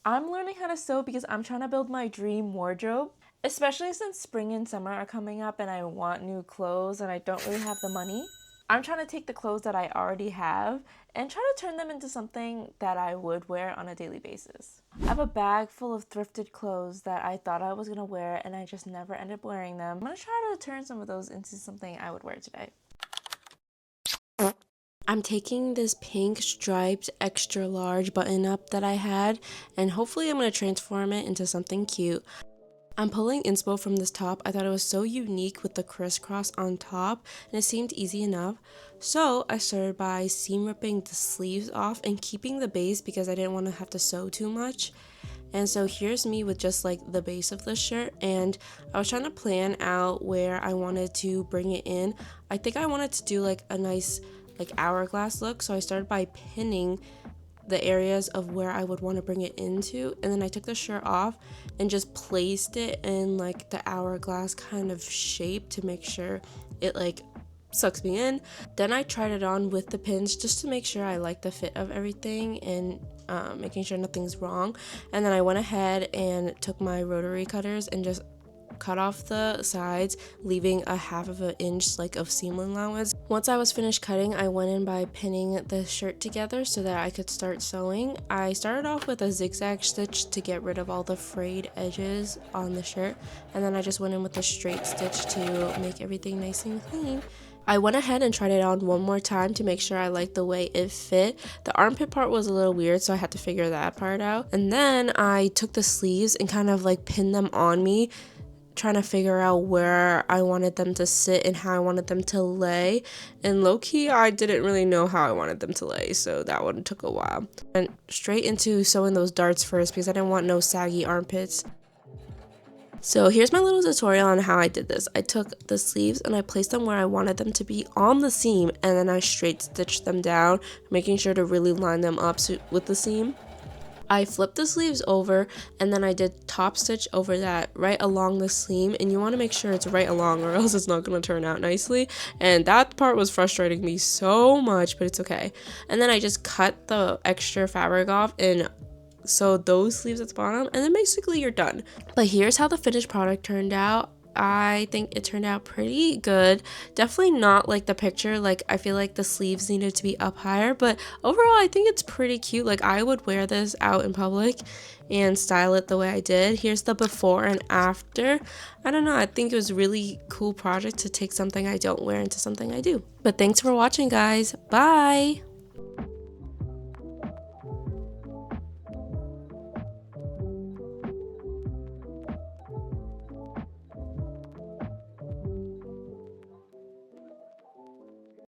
I'm learning how to sew because I'm trying to build my dream wardrobe, especially since spring and summer are coming up and I want new clothes and I don't really have the money. I'm trying to take the clothes that I already have and try to turn them into something that I would wear on a daily basis. I have a bag full of thrifted clothes that I thought I was going to wear and I just never ended up wearing them. I'm going to try to turn some of those into something I would wear today. I'm taking this pink striped extra large button up that I had and hopefully I'm going to transform it into something cute. I'm pulling inspo from this top. I thought it was so unique with the crisscross on top and it seemed easy enough. So I started by seam ripping the sleeves off and keeping the base because I didn't want to have to sew too much. And so here's me with just like the base of the shirt, and I was trying to plan out where I wanted to bring it in. I think I wanted to do like a nice like hourglass look, so I started by pinning the areas of where I would want to bring it into, and then I took the shirt off and just placed it in like the hourglass kind of shape to make sure it like sucks me in. Then I tried it on with the pins just to make sure I like the fit of everything and making sure nothing's wrong. And then I went ahead and took my rotary cutters and just cut off the sides, leaving a half of an inch like of seam allowance. Once I was finished cutting, I went in by pinning the shirt together so that I could start sewing. I started off with a zigzag stitch to get rid of all the frayed edges on the shirt, and then I just went in with a straight stitch to make everything nice and clean. I went ahead and tried it on one more time to make sure I liked the way it fit. The armpit part was a little weird, so I had to figure that part out. And then I took the sleeves and kind of like pinned them on me, trying to figure out where I wanted them to sit and how I wanted them to lay. And low-key, I didn't really know how I wanted them to lay, so that one took a while. And straight into sewing those darts first because I didn't want no saggy armpits. So here's my little tutorial on how I did this. I took the sleeves and I placed them where I wanted them to be on the seam, and then I straight stitched them down, making sure to really line them up with the seam. I flipped the sleeves over and then I did top stitch over that right along the seam, and you want to make sure it's right along or else it's not going to turn out nicely, and that part was frustrating me so much, but it's okay. And then I just cut the extra fabric off and sewed those sleeves at the bottom, and then basically you're done. But here's how the finished product turned out. I think it turned out pretty good. Definitely not like the picture. Like, I feel like the sleeves needed to be up higher, but overall I think it's pretty cute. Like, I would wear this out in public and style it the way I did. Here's the before and after. I don't know, I think it was a really cool project to take something I don't wear into something I do. But thanks for watching, guys. Bye.